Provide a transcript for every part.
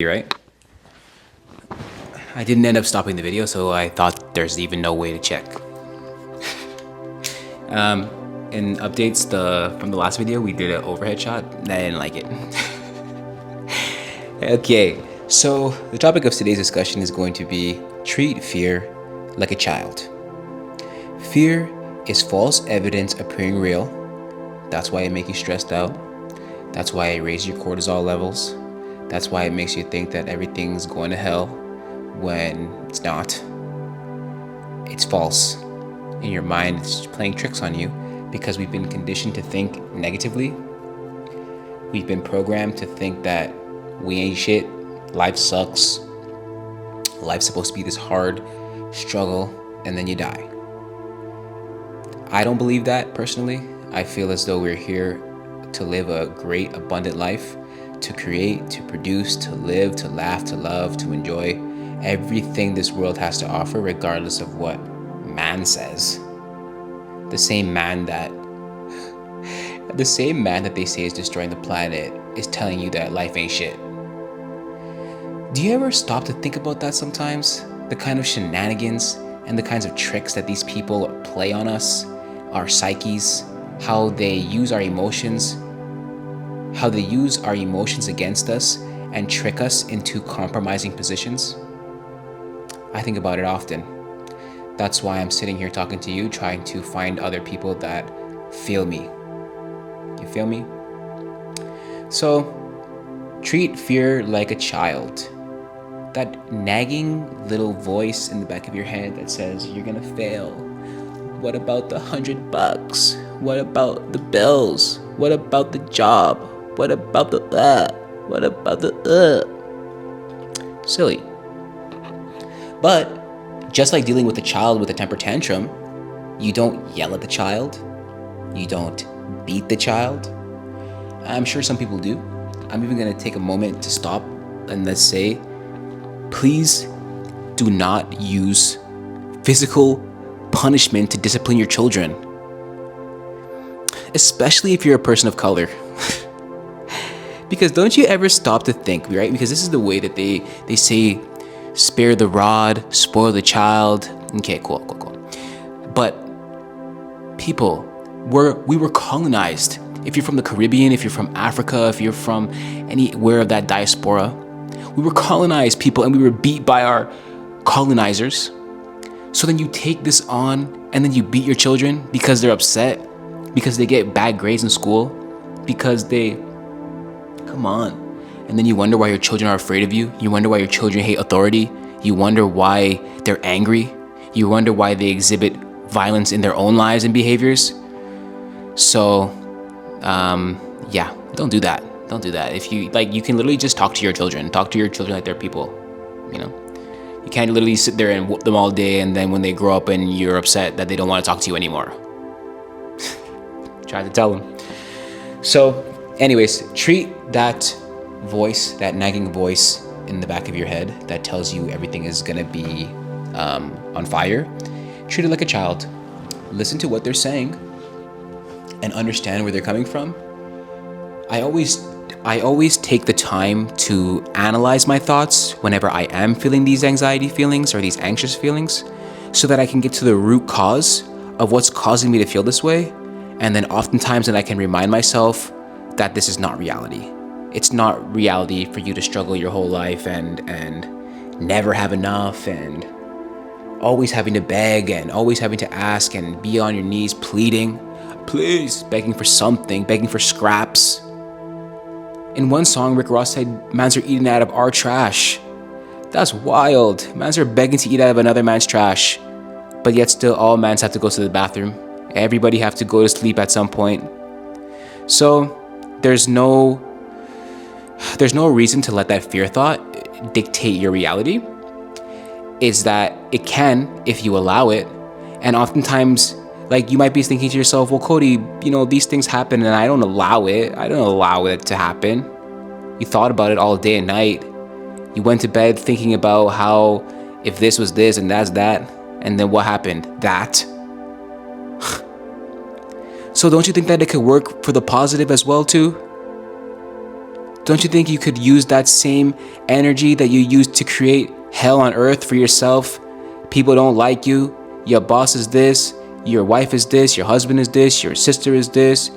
Right? I didn't end up stopping the video, so I thought there's even no way to check. In updates from the last video, we did an overhead shot. I didn't like it. Okay, so the topic of today's discussion is going to be treat fear like a child. Fear is false evidence appearing real. That's why it makes you stressed out. That's why it raises your cortisol levels. That's why it makes you think that everything's going to hell when it's not. It's false. In your mind, it's playing tricks on you because we've been conditioned to think negatively. We've been programmed to think that we ain't shit, life sucks, life's supposed to be this hard struggle, and then you die. I don't believe that personally. I feel as though we're here to live a great, abundant life, to create, to produce, to live, to laugh, to love, to enjoy everything this world has to offer, regardless of what man says. The same man that they say is destroying the planet is telling you that life ain't shit. Do you ever stop to think about that sometimes? The kind of shenanigans and the kinds of tricks that these people play on us, our psyches, how they use our emotions against us and trick us into compromising positions? I think about it often. That's why I'm sitting here talking to you, trying to find other people that feel me. You feel me? So, treat fear like a child. That nagging little voice in the back of your head that says you're gonna fail. What about the $100? What about the bills? What about the job? What about the What about the Silly. But just like dealing with a child with a temper tantrum, you don't yell at the child. You don't beat the child. I'm sure some people do. I'm even gonna take a moment to stop and let's say, please do not use physical punishment to discipline your children. Especially if you're a person of color. Because don't you ever stop to think, right? Because this is the way that they say, spare the rod, spoil the child. Okay, cool. But people, we were colonized. If you're from the Caribbean, if you're from Africa, if you're from anywhere of that diaspora, we were colonized people and we were beat by our colonizers. So then you take this on and then you beat your children because they're upset, because they get bad grades in school, because come on. And then you wonder why your children are afraid of you. You wonder why your children hate authority. You wonder why they're angry. You wonder why they exhibit violence in their own lives and behaviors. So, yeah, don't do that. Don't do that. If you you can literally just talk to your children. Talk to your children like they're people. You know, you can't literally sit there and whoop them all day, and then when they grow up and you're upset that they don't want to talk to you anymore. Try to tell them. So, anyways, treat that voice, that nagging voice in the back of your head that tells you everything is gonna be on fire. Treat it like a child. Listen to what they're saying and understand where they're coming from. I always take the time to analyze my thoughts whenever I am feeling these anxiety feelings or these anxious feelings, so that I can get to the root cause of what's causing me to feel this way. And then oftentimes then I can remind myself that this is not reality. It's not reality for you to struggle your whole life and never have enough and always having to beg and always having to ask and be on your knees pleading, please, begging for something, begging for scraps. In one song, Rick Ross said, "Mans are eating out of our trash." That's wild. Mans are begging to eat out of another man's trash. But yet still all mans have to go to the bathroom. Everybody have to go to sleep at some point. So there's no reason to let that fear thought dictate your reality. Is that it can if you allow it. And oftentimes, you might be thinking to yourself, well, Cody, these things happen and I don't allow it. I don't allow it to happen. You thought about it all day and night. You went to bed thinking about how if this was this and that's that. And then what happened? That. So don't you think that it could work for the positive as well too? Don't you think you could use that same energy that you used to create hell on earth for yourself? People don't like you. Your boss is this. Your wife is this. Your husband is this. Your sister is this.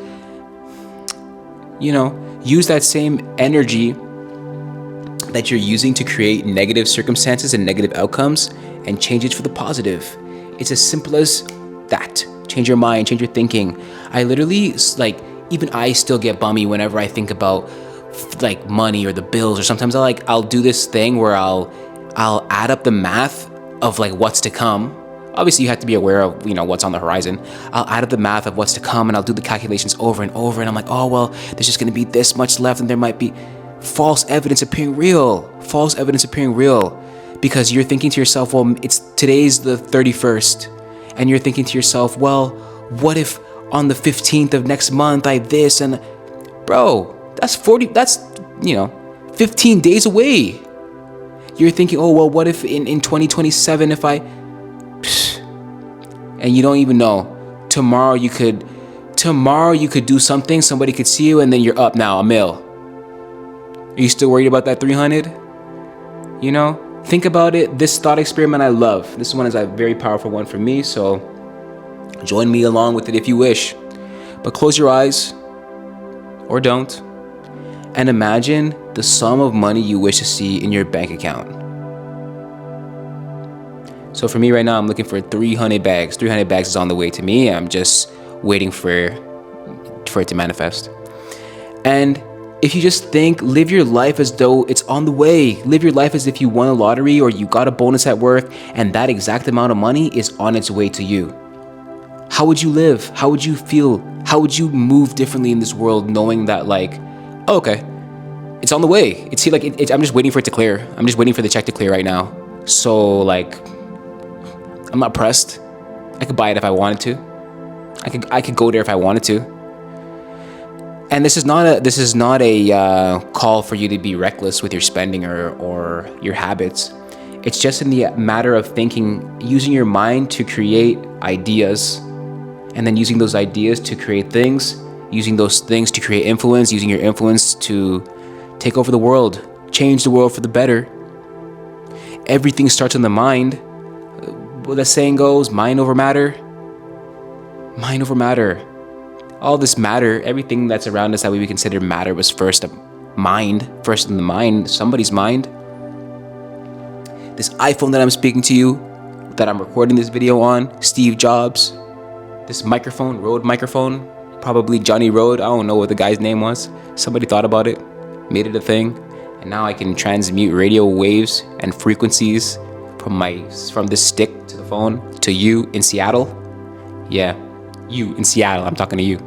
You know, use that same energy that you're using to create negative circumstances and negative outcomes and change it for the positive. It's as simple as that. Change your mind, change your thinking. I literally, like, even I still get bummy whenever I think about like money or the bills, or sometimes I'll do this thing where I'll add up the math of like what's to come. Obviously you have to be aware of, you know, what's on the horizon. I'll add up the math of what's to come and I'll do the calculations over and over, and I'm like, oh well, there's just gonna be this much left, and there might be false evidence appearing real, because you're thinking to yourself, well, today's the 31st, and you're thinking to yourself, well, what if on the 15th of next month I this, and bro, that's 15 days away. You're thinking, oh well, what if in 2027 if I, and you don't even know. Tomorrow you could do something, somebody could see you, and then you're up now, $1 million. Are you still worried about that 300? You know, think about it. This thought experiment I love. This one is a very powerful one for me, so join me along with it if you wish. But close your eyes, or don't, and imagine the sum of money you wish to see in your bank account. So for me right now, I'm looking for 300 bags. 300 bags is on the way to me. I'm just waiting for it to manifest. And if you just think, live your life as though it's on the way. Live your life as if you won a lottery or you got a bonus at work and that exact amount of money is on its way to you. How would you live? How would you feel? How would you move differently in this world knowing that, like, oh, okay, it's on the way. It's here, like, I'm just waiting for it to clear. I'm just waiting for the check to clear right now. So, like, I'm not pressed. I could buy it if I wanted to. I could go there if I wanted to. And this is not a call for you to be reckless with your spending or your habits. It's just in the matter of thinking, using your mind to create ideas, and then using those ideas to create things, using those things to create influence, using your influence to take over the world, change the world for the better. Everything starts in the mind. Well, the saying goes, mind over matter. Mind over matter. All this matter, everything that's around us that we consider matter was first in the mind, somebody's mind. This iPhone that I'm speaking to you, that I'm recording this video on, Steve Jobs. This microphone, Rode microphone, probably Johnny Rode, I don't know what the guy's name was. Somebody thought about it, made it a thing, and now I can transmute radio waves and frequencies from this stick to the phone to you in Seattle. Yeah, you in Seattle, I'm talking to you.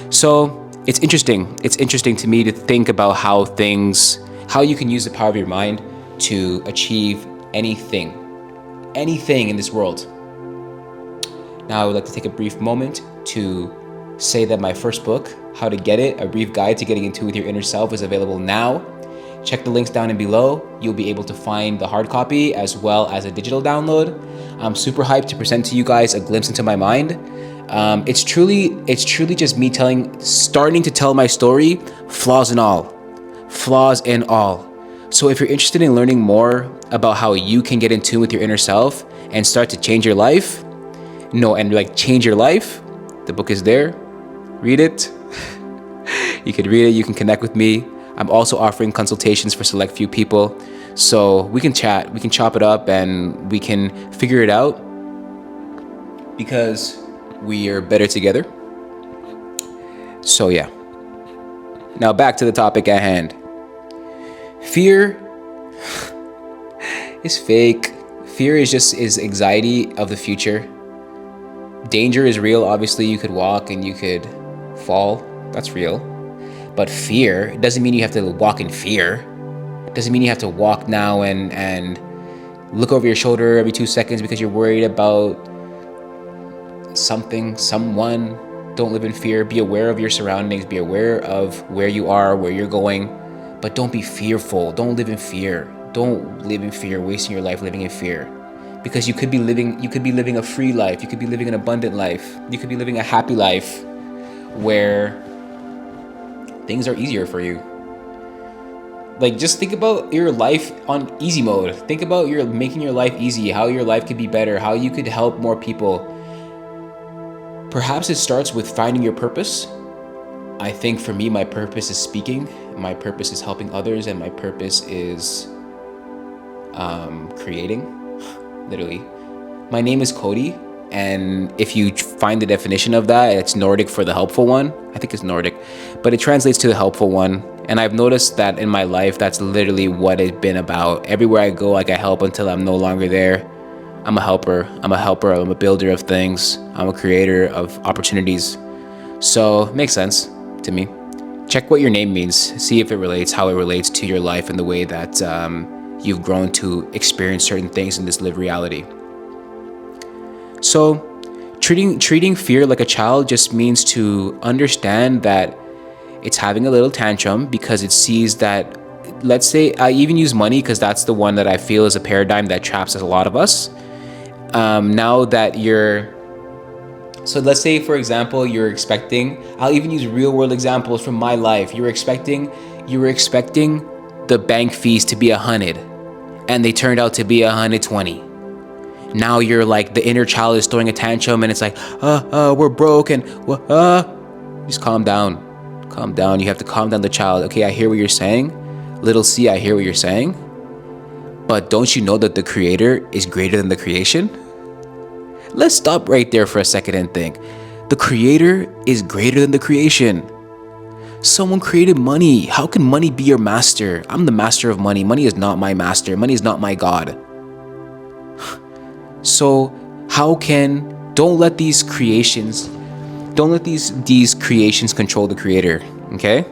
So it's interesting. It's interesting to me to think about how you can use the power of your mind to achieve anything in this world. Now I would like to take a brief moment to say that my first book, How to Get It, A Brief Guide to Getting in Tune with Your Inner Self, is available now. Check the links down and below. You'll be able to find the hard copy as well as a digital download. I'm super hyped to present to you guys a glimpse into my mind. It's truly just me starting to tell my story, flaws and all. So if you're interested in learning more about how you can get in tune with your inner self and start to change your life, change your life, the book is there. Read it. You can read it, you can connect with me. I'm also offering consultations for select few people. So we can chat, we can chop it up, and we can figure it out because we are better together. So yeah. Now back to the topic at hand. Fear is fake. Fear is anxiety of the future. Danger is real. Obviously, you could walk and you could fall. That's real. But fear doesn't mean you have to walk in fear. It doesn't mean you have to walk now and look over your shoulder every 2 seconds because you're worried about someone. Don't live in fear. Be aware of your surroundings. Be aware of where you are, where you're going. But don't be fearful. Don't live in fear. Don't live in fear, wasting your life living in fear. Because you could be living a free life. You could be living an abundant life. You could be living a happy life where things are easier for you. Like, just think about your life on easy mode. Think about your making your life easy, how your life could be better, how you could help more people. Perhaps it starts with finding your purpose. I think for me, my purpose is speaking, my purpose is helping others, and my purpose is creating, literally. My name is Cody, and if you find the definition of that, it's Nordic for the helpful one. I think it's Nordic, but it translates to the helpful one. And I've noticed that in my life, that's literally what it's been about. Everywhere I go, like, I help until I'm no longer there. I'm a helper. I'm a builder of things. I'm a creator of opportunities. So it makes sense to me. Check what your name means. See if it relates, how it relates to your life and the way that you've grown to experience certain things in this lived reality. So treating fear like a child just means to understand that it's having a little tantrum because it sees that, let's say, I even use money because that's the one that I feel is a paradigm that traps a lot of us. Now that so let's say, for example, you're expecting, I'll even use real world examples from my life. You were expecting the bank fees to be 100 and they turned out to be 120. Now you're like, the inner child is throwing a tantrum and it's like, we're broke and just calm down. Calm down. You have to calm down the child. Okay, I hear what you're saying. Little C, I hear what you're saying. But don't you know that the creator is greater than the creation? Let's stop right there for a second and think. The creator is greater than the creation. Someone created money. How can money be your master? I'm the master of money. Money is not my master. Money is not my God. So don't let these creations control the creator, okay?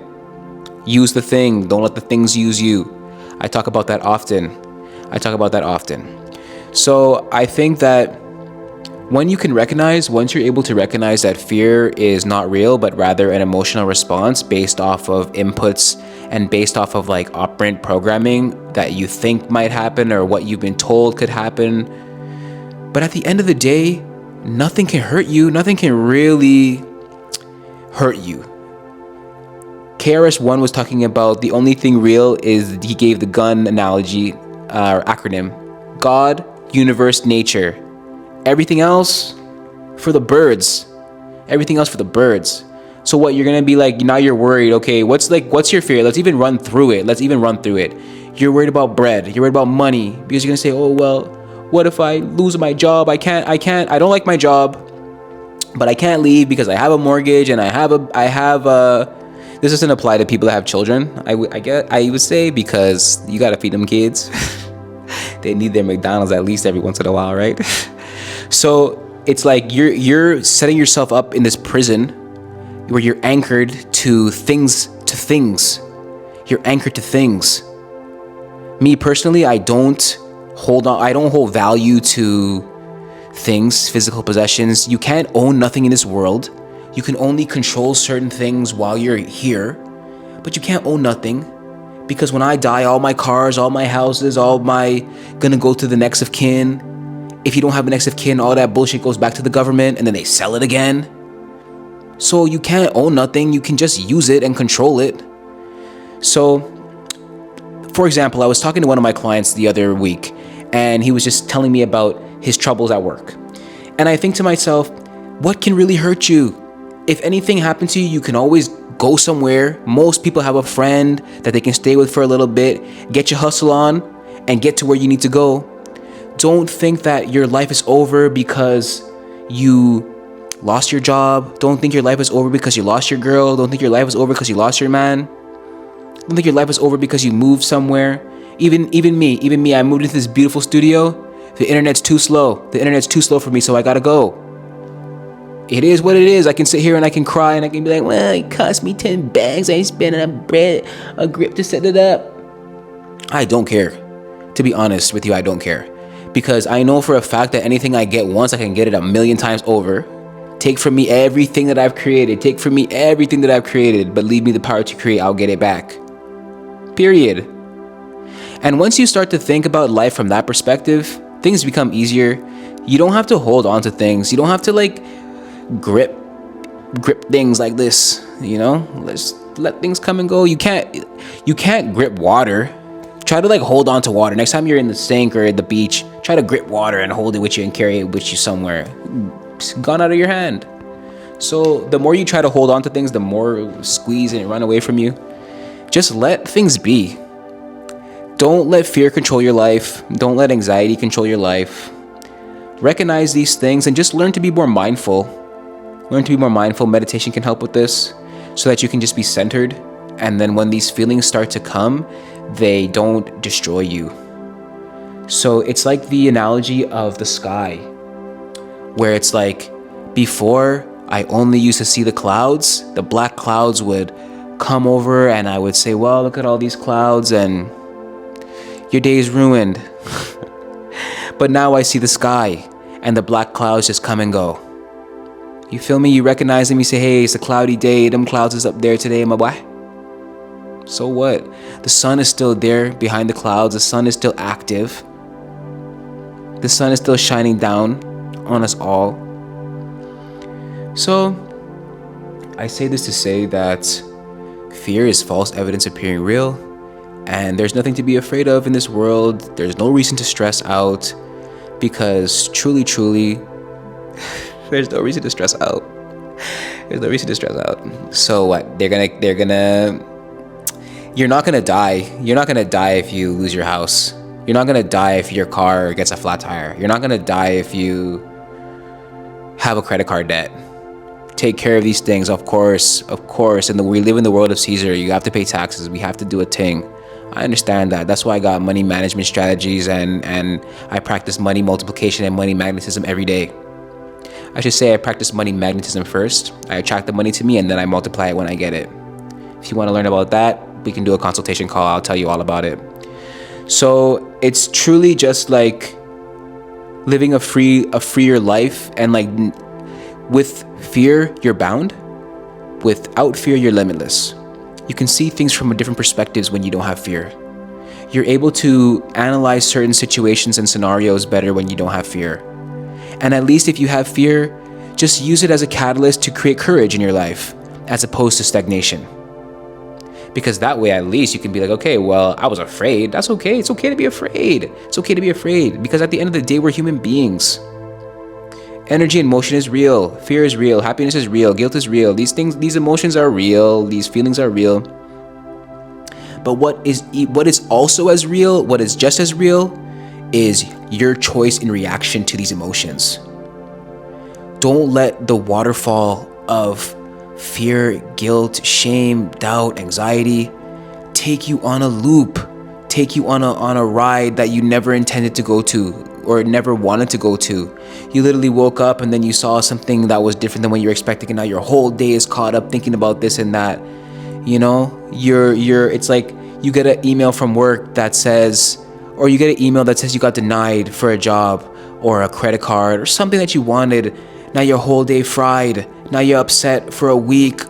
Use the thing, don't let the things use you. I talk about that often. So I think that once you're able to recognize that fear is not real, but rather an emotional response based off of inputs and based off of like operant programming that you think might happen or what you've been told could happen. But at the end of the day, nothing can hurt you. Nothing can really hurt you. KRS-One was talking about the only thing real is, he gave the gun analogy or acronym: God, universe, nature. Everything else for the birds. So what, you're gonna be like, now you're worried, okay, what's your fear? Let's even run through it. You're worried about bread, you're worried about money, because you're gonna say, oh well, what if I lose my job? I don't like my job, but I can't leave because I have a mortgage and I have this doesn't apply to people that have children. I would say, because you gotta feed them kids. They need their McDonald's at least every once in a while, right? So it's like you're setting yourself up in this prison where you're anchored to things. You're anchored to things. Me personally, I don't hold value to things, physical possessions. You can't own nothing in this world. You can only control certain things while you're here, but you can't own nothing, because when I die, all my cars, all my houses, gonna go to the next of kin. If you don't have a next of kin, all that bullshit goes back to the government and then they sell it again. So you can't own nothing. You can just use it and control it. So, for example, I was talking to one of my clients the other week, and he was just telling me about his troubles at work. And I think to myself, what can really hurt you? If anything happened to you, you can always go somewhere. Most people have a friend that they can stay with for a little bit, get your hustle on, and get to where you need to go. Don't think that your life is over because you lost your job. Don't think your life is over because you lost your girl. Don't think your life is over because you lost your man. Don't think your life is over because you moved somewhere. Even me, I moved into this beautiful studio. The internet's too slow. For me, so I gotta go. It is what it is. I can sit here and I can cry and I can be like, well, it cost me 10 bags. I ain't spending a grip to set it up. I don't care. To be honest with you, I don't care. Because I know for a fact that anything I get once, I can get it 1,000,000 times over. Take from me everything that I've created. But leave me the power to create. I'll get it back. Period. And once you start to think about life from that perspective, things become easier. You don't have to hold on to things. You don't have to grip things like this, you know? let things come and go. You can't grip water. Try to like hold on to water. Next time you're in the sink or at the beach, try to grip water and hold it with you and carry it with you somewhere. It's gone out of your hand. So the more you try to hold on to things, the more squeeze and run away from you. Just let things be. Don't let fear control your life. Don't let anxiety control your life. Recognize these things and just learn to be more mindful. Learn to be more mindful. Meditation can help with this so that you can just be centered. And then when these feelings start to come, they don't destroy you. So it's like the analogy of the sky, where it's like before I only used to see the clouds. The black clouds would come over and I would say, well, look at all these clouds and your day is ruined. But now I see the sky and the black clouds just come and go. You feel me? You recognize them. You say, hey, it's a cloudy day. Them clouds is up there today, my boy. So what? The sun is still there behind the clouds. The sun is still active. The sun is still shining down on us all. So I say this to say that fear is false evidence appearing real, and there's nothing to be afraid of in this world. There's no reason to stress out, because truly, there's no reason to stress out. There's no reason to stress out. So what? You're not gonna die. You're not gonna die if you lose your house. You're not gonna die if your car gets a flat tire. You're not gonna die if you have a credit card debt. Take care of these things, of course. And we live in the world of Caesar. You have to pay taxes. We have to do a thing. I understand that. That's why I got money management strategies and I practice money multiplication and money magnetism every day. I should say I practice money magnetism first. I attract the money to me and then I multiply it when I get it. If you want to learn about that, we can do a consultation call. I'll tell you all about it. So it's truly just like living a freer life, and like with fear, you're bound. Without fear, you're limitless. You can see things from different perspectives when you don't have fear. You're able to analyze certain situations and scenarios better when you don't have fear. And at least if you have fear, just use it as a catalyst to create courage in your life, as opposed to stagnation. Because that way, at least you can be like, okay, well, I was afraid. That's okay. It's okay to be afraid. It's okay to be afraid, because at the end of the day, we're human beings. Energy and motion is real. Fear is real. Happiness is real. Guilt is real. These things, these emotions are real. These feelings are real. But what is also as real, what is just as real, is your choice in reaction to these emotions. Don't let the waterfall of fear, guilt, shame, doubt, anxiety take you on a loop, take you on a ride that you never intended to go to or never wanted to go to. You literally woke up and then you saw something that was different than what you're expecting, and now your whole day is caught up thinking about this and that. You know, it's like you get an email from work that says, or you get an email that says you got denied for a job or a credit card or something that you wanted. Now your whole day fried. Now you're upset for a week,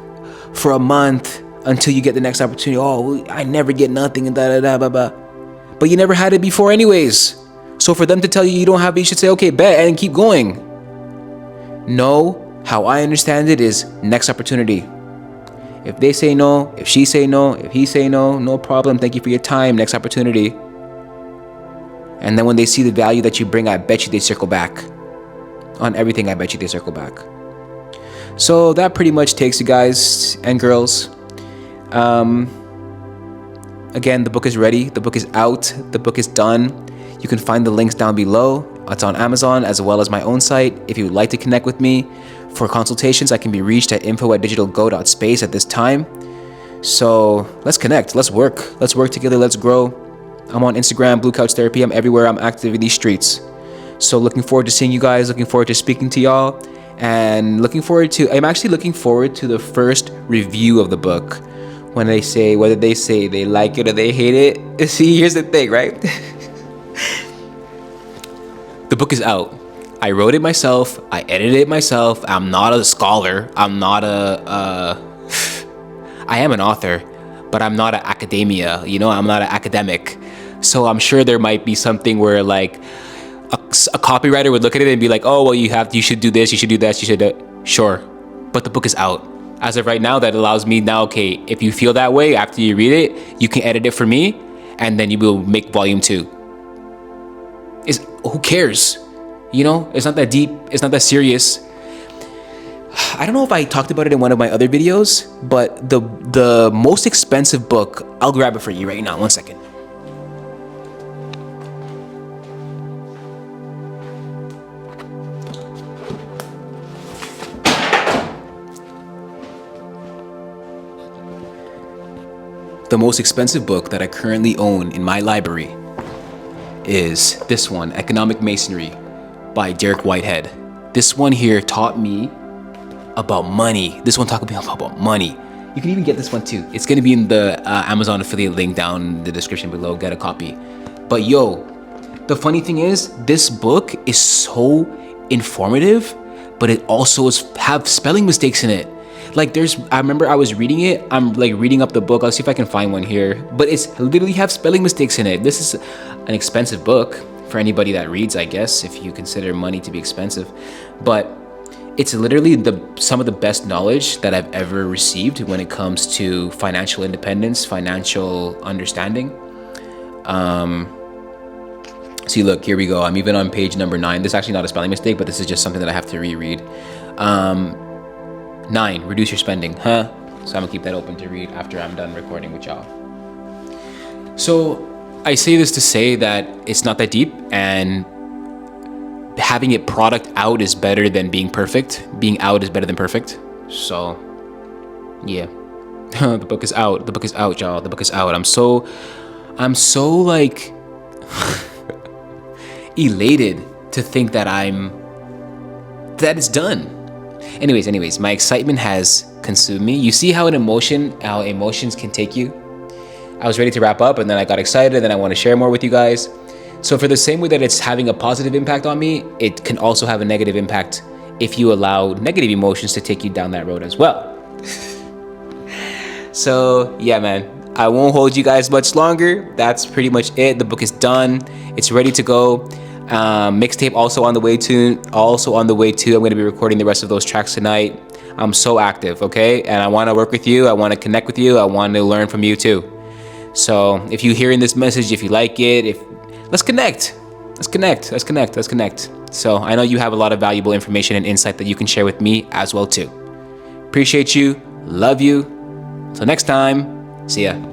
for a month, until you get the next opportunity. Oh, I never get nothing and But you never had it before anyways. So for them to tell you you don't have it, you should say, okay, bet, and keep going. No, how I understand it is next opportunity. If they say no, if she say no, if he say no, no problem. Thank you for your time. Next opportunity. And then when they see the value that you bring, I bet you they circle back. On everything, I bet you they circle back. So that pretty much takes you guys and girls. Again, the book is ready. The book is out. The book is done. You can find the links down below. It's on Amazon as well as my own site. If you would like to connect with me for consultations, I can be reached at info@digitalgo.space at this time. So let's connect. Let's work. Let's work together. Let's grow. I'm on Instagram, Blue Couch Therapy. I'm everywhere. I'm active in these streets. So looking forward to seeing you guys. Looking forward to speaking to y'all. And I'm actually looking forward to the first review of the book. When they say, whether they say they like it or they hate it. See, here's the thing, right? The book is out. I wrote it myself. I edited it myself. I'm not a scholar. I am an author, but I'm not an academia. You know, I'm not an academic. So I'm sure there might be something where like a copywriter would look at it and be like, oh, well, you should do this, you should do that, you should do that. Sure. But the book is out. As of right now, that allows me now, okay, if you feel that way after you read it, you can edit it for me, and then you will make volume 2. Who cares? You know, it's not that deep, it's not that serious. I don't know if I talked about it in one of my other videos, but the most expensive book, I'll grab it for you right now, 1 second. The most expensive book that I currently own in my library is this one, Economic Masonry by Derek Whitehead. This one here taught me about money. This one taught me about money. You can even get this one too. It's gonna be in the Amazon affiliate link down in the description below. Get a copy. But yo, the funny thing is, this book is so informative, but it also have spelling mistakes in it. Like I remember I was reading it, I'm like reading up the book, I'll see if I can find one here, but it's literally have spelling mistakes in it. This is an expensive book for anybody that reads, I guess, if you consider money to be expensive. But it's literally some of the best knowledge that I've ever received when it comes to financial independence, financial understanding. See, look, here we go. I'm even on page number 9. This is actually not a spelling mistake, but this is just something that I have to reread. 9, reduce your spending, huh? So I'm gonna keep that open to read after I'm done recording with y'all. So I say this to say that it's not that deep, and having it product out is better than being perfect. Being out is better than perfect. So yeah. The book is out. The book is out, y'all. The book is out. I'm so like elated to think that it's done. Anyways, my excitement has consumed me. You see how emotions can take you? I was ready to wrap up, and then I got excited, and then I want to share more with you guys. So for the same way that it's having a positive impact on me, it can also have a negative impact if you allow negative emotions to take you down that road as well. So yeah, man, I won't hold you guys much longer. That's pretty much it. The book is done. It's ready to go. Mixtape also on the way too. I'm going to be recording the rest of those tracks tonight. I'm so active, okay? And I want to work with you. I want to connect with you. I want to learn from you too. So if you're hearing this message, if you like it, let's connect. So I know you have a lot of valuable information and insight that you can share with me as well too. Appreciate you. Love you. Till next time. See ya.